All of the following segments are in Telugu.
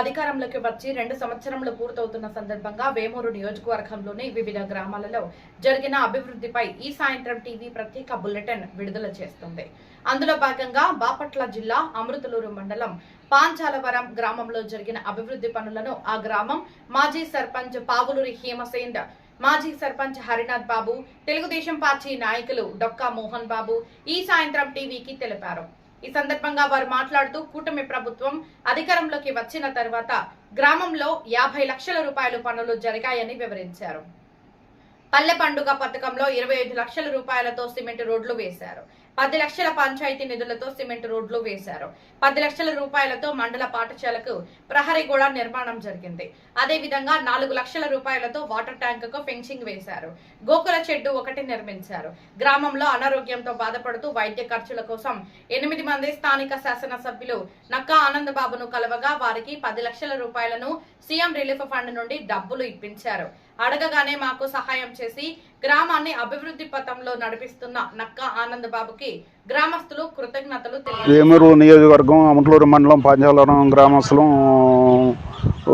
అధికారంలోకి వచ్చి 2 సంవత్సరాలు పూర్తవుతున్న సందర్భంగా వేమూరు నియోజకవర్గంలోని వివిధ గ్రామాలలో జరిగిన అభివృద్ధిపై ఈ సాయంత్రం టీవీ ప్రత్యేక బులెటిన్ విడుదల చేస్తుంది. అందులో భాగంగా బాపట్ల జిల్లా అమృతలూరు మండలం పాంచాలవరం గ్రామంలో జరిగిన అభివృద్ధి పనులను ఆ గ్రామం మాజీ సర్పంచ్ పావులూరి హేమసేంద్, మాజీ సర్పంచ్ హరినాథ్ బాబు, తెలుగుదేశం పార్టీ నాయకులు డొక్కా మోహన్ బాబు ఈ సాయంత్రం టీవీకి తెలిపారు. ఈ సందర్భంగా వారు మాట్లాడుతూ కూటమి ప్రభుత్వం అధికారంలోకి వచ్చిన తర్వాత గ్రామంలో 50 లక్షల రూపాయల పనులు జరిగాయని వివరించారు. పల్లె పండుగ పథకంలో 25 లక్షల రూపాయలతో సిమెంట్ రోడ్లు వేశారు. 10 లక్షల పంచాయతీ నిధులతో సిమెంట్ రోడ్లు వేశారు. 10 లక్షల రూపాయలతో మండల పాఠశాలకు ప్రహరీ గోడ నిర్మాణం జరిగింది. అదే విధంగా 4 లక్షల రూపాయలతో వాటర్ ట్యాంక్ కు ఫెన్సింగ్ వేశారు. గోకుల షెడ్డు 1 నిర్మించారు. గ్రామంలో అనారోగ్యంతో బాధపడుతూ వైద్య ఖర్చుల కోసం 8 మంది స్థానిక శాసనసభ్యులు నక్కా ఆనంద్ బాబును కలవగా వారికి 10 లక్షల రూపాయలను సీఎం రిలీఫ్ ఫండ్ నుండి డబ్బులు ఇప్పించారు. అడగగానే మాకు సహాయం చేసి గ్రామాన్ని అభివృద్ధి పథంలో నడిపిస్తున్న నక్కా ఆనంద్ బాబుకి గ్రామస్తులు కృతజ్ఞతలు తెలిపారు. వేమూరు నియోజకవర్గం అమృతలూరు మండలం పాంచాలవరం గ్రామస్తులు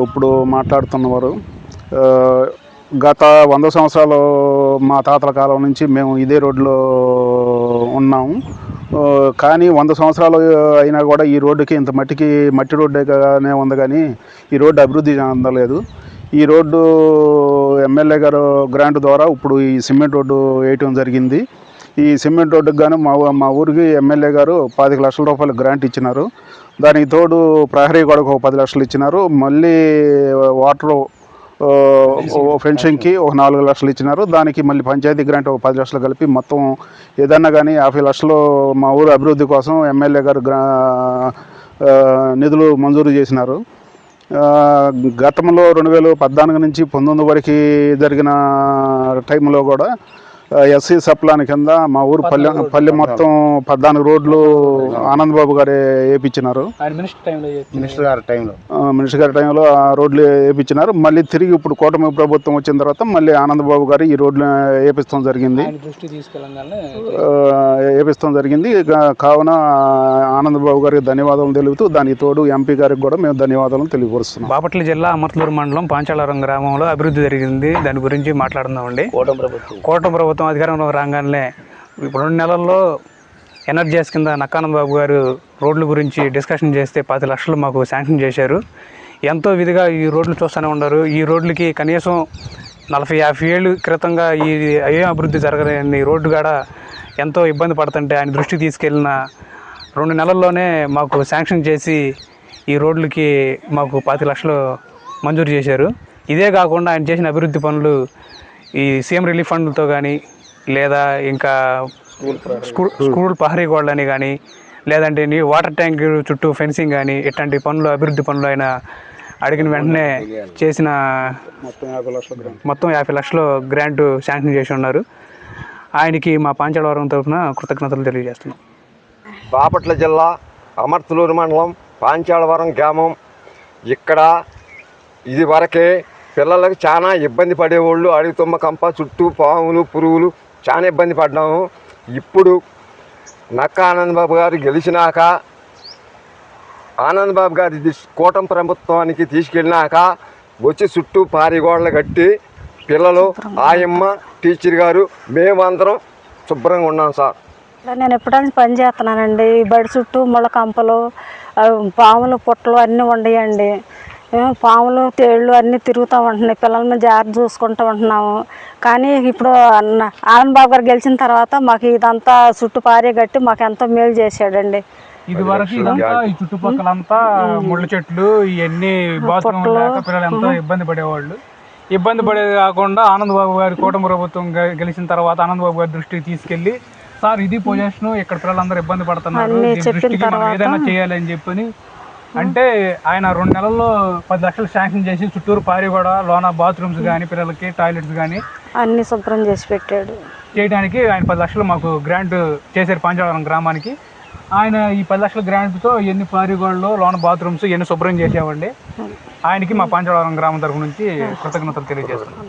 ఇప్పుడు మాట్లాడుతున్నవారు. గత 100 సంవత్సరాలు మా తాతల కాలం నుంచి మేము ఇదే రోడ్లో ఉన్నాము. కానీ 100 సంవత్సరాలు అయినా కూడా ఈ రోడ్డుకి ఇంత మట్టి రోడ్డుగానే ఉంది, కానీ ఈ రోడ్డు అభివృద్ధి చెందలేదు. ఈ రోడ్డు ఎమ్మెల్యే గారు గ్రాంట్ ద్వారా ఇప్పుడు ఈ సిమెంట్ రోడ్డు వేయటం జరిగింది. ఈ సిమెంట్ రోడ్డుకి గాను మా ఊరికి ఎమ్మెల్యే గారు 25 లక్షల రూపాయలు గ్రాంట్ ఇచ్చినారు. దానికి తోడు ప్రహరీ గోడకు 10 లక్షలు ఇచ్చినారు. మళ్ళీ వాటర్ ఫెన్సింగ్కి 4 లక్షలు ఇచ్చినారు. దానికి మళ్ళీ పంచాయతీ గ్రాంట్ 10 లక్షలు కలిపి మొత్తం ఏదన్నా కానీ 50 లక్షలు మా ఊరు అభివృద్ధి కోసం ఎమ్మెల్యే గారు నిధులు మంజూరు చేసినారు. గతంలో 2014 నుంచి 19 వరకు జరిగిన టైంలో కూడా ఎస్సీ సప్లాన్ కింద మా ఊరు పల్లె మొత్తం 14 రోడ్లు ఆనంద్ బాబు గారే వేయించినారు. మినిస్టర్ గారి టైంలో ఆ రోడ్లు వేయించినారు. మళ్ళీ తిరిగి ఇప్పుడు కూటమి ప్రభుత్వం వచ్చిన తర్వాత మళ్ళీ ఆనంద్ బాబు గారు ఈ రోడ్లు వేపిస్తాం జరిగింది. కావున ఆనంద్ బాబు గారికి ధన్యవాదాలు తెలుపుతూ దానికి తోడు ఎంపీ గారికి కూడా మేము ధన్యవాదాలు తెలియపరుస్తున్నాం. బాపట్ల జిల్లా అమర్తలూరు మండలం పాంచాలవరం గ్రామంలో అభివృద్ధి జరిగింది. దాని గురించి మాట్లాడుతున్నామండి. కూటమి ప్రభుత్వం అధికారంలో రాగానే ఇప్పుడు 2 నెలల్లో ఎనర్జీస్ కింద నక్కానంద్ బాబు గారు రోడ్ల గురించి డిస్కషన్ చేస్తే 10 లక్షలు మాకు శాంక్షన్ చేశారు. ఎంతో విధిగా ఈ రోడ్లు చూస్తూనే ఉన్నారు. ఈ రోడ్లకి కనీసం 40-50 ఏళ్ళ క్రితంగా ఏం అభివృద్ధి జరగలేని రోడ్డు కాడ ఎంతో ఇబ్బంది పడుతుంటే ఆయన దృష్టికి తీసుకెళ్ళిన 2 నెలల్లోనే మాకు శాంక్షన్ చేసి ఈ రోడ్లకి మాకు 10 లక్షలు మంజూరు చేశారు. ఇదే కాకుండా ఆయన చేసిన అభివృద్ధి పనులు ఈ సీఎం రిలీఫ్ ఫండ్లతో కానీ, లేదా ఇంకా స్కూల్ ప్రహరీ గోడలని కానీ, లేదంటే వాటర్ ట్యాంక్ చుట్టూ ఫెన్సింగ్ కానీ, ఇట్లాంటి పనులు అభివృద్ధి పనులు ఆయన అడిగిన వెంటనే చేసిన మొత్తం 50 లక్షలు గ్రాంట్ శాంక్షన్ చేసి ఉన్నారు. ఆయనకి మా పాంచాలవరం తరఫున కృతజ్ఞతలు తెలియజేస్తున్నాం. బాపట్ల జిల్లా అమర్తలూరు మండలం పాంచాలవరం గ్రామం. ఇక్కడ ఇది వరకే పిల్లలకు చాలా ఇబ్బంది పడేవాళ్ళు. అడుగుతుమ్మ కంప చుట్టూ పాములు పురుగులు చాలా ఇబ్బంది పడ్డాము. ఇప్పుడు నక్కా ఆనంద్ బాబు గారు గెలిచినాక, ఆనంద్ బాబు గారి కూటమి ప్రభుత్వానికి తీసుకెళ్ళినాక వచ్చి చుట్టూ పారిగోడలు కట్టి పిల్లలు, ఆయమ్మ, టీచర్ గారు మేమందరం శుభ్రంగా ఉన్నాం సార్. నేను ఎప్పుడైనా పని చేస్తున్నానండి. ఈ బడి చుట్టూ ముళ్ళ కంపలు, పాములు, పుట్టలు అన్నీ ఉండయండి. పాములు, తేళ్ళు అన్నీ తిరుగుతూ ఉంటున్నాయి. పిల్లల మీద జాగ్రత్త చూసుకుంటూ ఉంటున్నాము. కానీ ఇప్పుడు ఆనంద్ బాబు గారు గెలిచిన తర్వాత మాకు ఇదంతా చుట్టూ పారే కట్టి మాకు ఎంతో మేలు చేశాడండి. ఇది వరకు ఇదంతా ఈ చుట్టుపక్కలంతా ముళ్ళ చెట్లు, ఇవన్నీ బాత్రూమ్ లేక పిల్లలు ఎంతో ఇబ్బంది పడేవాళ్ళు. ఇబ్బంది పడేది కాకుండా ఆనంద్ బాబు గారి కూటమి ప్రభుత్వం గెలిచిన తర్వాత ఆనంద్ బాబు గారి దృష్టికి తీసుకెళ్లి, సార్ ఇది పొజిషన్, ఇక్కడ పిల్లలందరూ ఇబ్బంది పడుతున్నారు, దృష్టికి మనం ఏదైనా చేయాలి అని చెప్పని అంటే ఆయన 2 నెలల్లో 10 లక్షలు శాంక్షన్ చేసి చుట్టూరు పారి కూడా లోన బాత్రూమ్స్ కానీ, పిల్లలకి టాయిలెట్స్ కానీ అన్ని శుభ్రం చేసి పెట్టాడు. చేయడానికి ఆయన 10 లక్షలు మాకు గ్రాంట్ చేశారు పాంచాలవరం గ్రామానికి. ఆయన ఈ 10 లక్షల గ్రాంట్తో ఎన్ని పారిగోడలు, లోన బాత్రూమ్స్ ఇవన్నీ శుభ్రం చేసేవాడి. ఆయనకి మా పాంచాలవరం గ్రామం తరఫు నుంచి కృతజ్ఞతలు తెలియజేస్తున్నాం.